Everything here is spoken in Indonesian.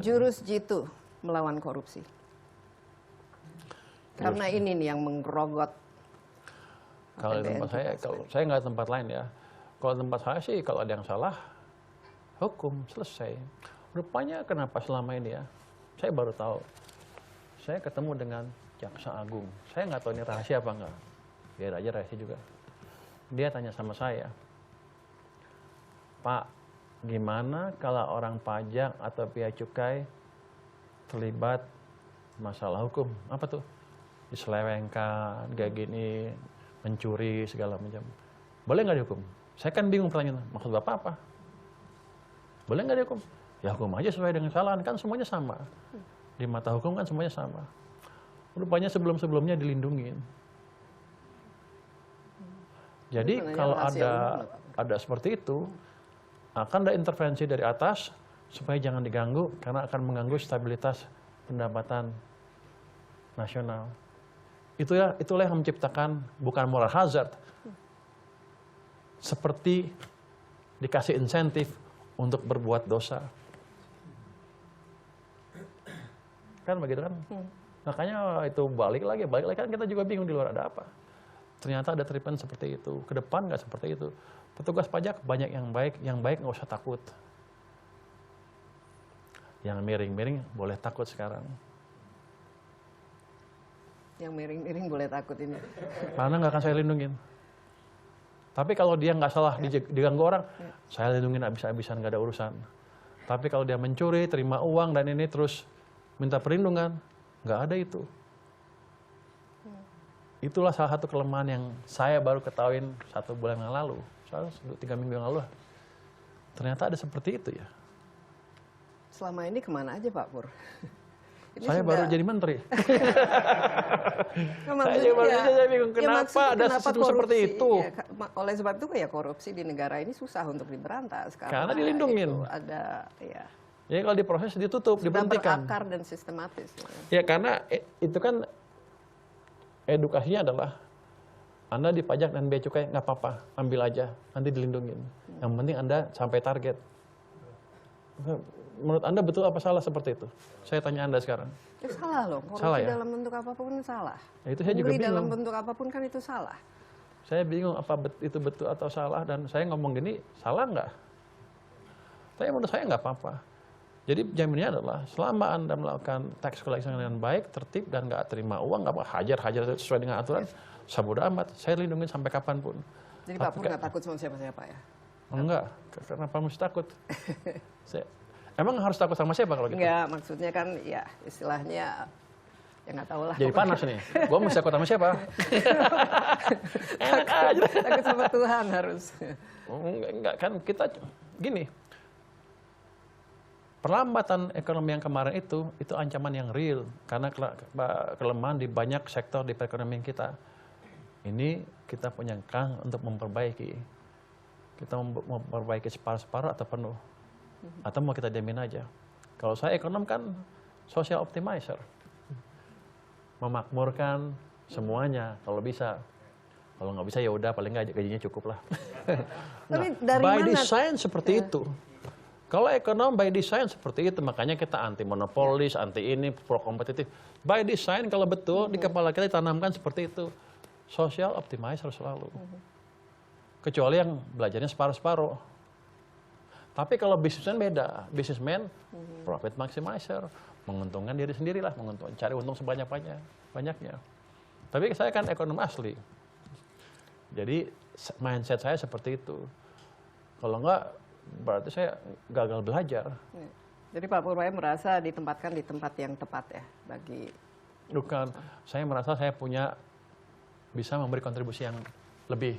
jurus jitu melawan korupsi? Karena ini nih yang menggerogot. Kalau di tempat saya, kalau saya nggak tempat lain ya. Kalau tempat saya sih kalau ada yang salah, hukum selesai. Rupanya kenapa selama ini ya? Saya baru tahu. Saya ketemu dengan Jaksa Agung. Saya nggak tahu ini rahasia apa enggak. Biar aja rahasia juga. Dia tanya sama saya, Pak, gimana kalau orang pajak atau bea cukai terlibat masalah hukum? Apa tuh? Diselewengkan, kayak gini, mencuri, segala macam. Boleh nggak dihukum? Saya kan bingung pertanyaan, maksud Bapak apa? Boleh nggak dihukum? Ya hukum aja sesuai dengan kesalahan, kan semuanya sama. Di mata hukum kan semuanya sama. Rupanya sebelum-sebelumnya dilindungin. Jadi kalau ada seperti itu, akan ada intervensi dari atas supaya jangan diganggu karena akan mengganggu stabilitas pendapatan nasional. Itulah yang menciptakan bukan moral hazard, seperti dikasih insentif untuk berbuat dosa. Kan begitu kan? Makanya itu balik lagi kan kita juga bingung di luar ada apa. Ternyata ada treatment seperti itu. Ke depan nggak seperti itu. Petugas pajak banyak yang baik nggak usah takut. Yang miring-miring boleh takut sekarang. Yang miring-miring boleh takut ini. Karena nggak akan saya lindungin. Tapi kalau dia nggak salah diganggu orang, saya lindungin habis-habisan, nggak ada urusan. Tapi kalau dia mencuri, terima uang dan ini terus minta perlindungan, nggak ada itu. Itulah salah satu kelemahan yang saya baru ketahuin 1 bulan yang lalu, 3 minggu yang lalu. Ternyata ada seperti itu ya. Selama ini kemana aja Pak Pur? Ini saya baru jadi menteri. saya bingung kenapa ada sistem seperti itu. Ya, oleh sebab itu ya korupsi di negara ini susah untuk diberantas. Karena dilindungin. Ada ya. Jadi kalau diproses ditutup, sudah diberhentikan. berakar dan sistematis. Ya karena itu kan edukasinya adalah Anda dipajak dan bea cukai nggak apa-apa, ambil aja, nanti dilindungin. Yang penting Anda sampai target. Menurut Anda betul apa salah seperti itu? Saya tanya Anda sekarang. Itu salah loh, korupsi salah, ya? dalam bentuk apapun salah. Ya, itu saya juga bingung. Dalam bentuk apapun kan itu salah. Saya bingung apa itu betul atau salah dan saya ngomong gini, salah nggak? Tapi menurut saya nggak apa-apa. Jadi jaminannya adalah selama Anda melakukan tax collection dengan baik, tertib dan nggak terima uang, nggak hajar sesuai dengan aturan, sabodo amat. Saya lindungi sampai kapanpun. Jadi Pak Pur nggak takut sama siapa-siapa ya? Enggak, kenapa mesti takut? Emang harus takut sama siapa kalau gitu? Enggak, maksudnya kan ya istilahnya ya nggak tahu lah. Jadi panas nih, gua mesti takut sama siapa? Enak aja. Takut sama Tuhan harus. Enggak kan kita gini. Perlambatan ekonomi yang kemarin itu ancaman yang real karena kelemahan di banyak sektor di perekonomian kita. Ini kita punya kang untuk memperbaiki. Kita memperbaiki separuh-separuh atau penuh. Atau mau kita diamin aja. Kalau saya ekonom kan social optimizer. Memakmurkan semuanya kalau bisa. Kalau nggak bisa ya udah paling nggak gajinya cukup lah. Tapi dari by mana? design seperti itu. Kalau ekonom by design seperti itu, makanya kita anti monopolis, anti ini, pro kompetitif. By design kalau betul di kepala kita ditanamkan seperti itu. Social optimizer selalu. Kecuali yang belajarnya separuh-separuh. Tapi kalau bisnismen beda. Bisnismen profit maximizer. Menguntungkan diri sendirilah, cari untung sebanyak-banyaknya. Tapi saya kan ekonom asli. Jadi mindset saya seperti itu. Kalau enggak, berarti saya gagal belajar. Jadi Pak Purwaya merasa ditempatkan di tempat yang tepat ya bagi. Bukan, saya merasa saya bisa memberi kontribusi yang lebih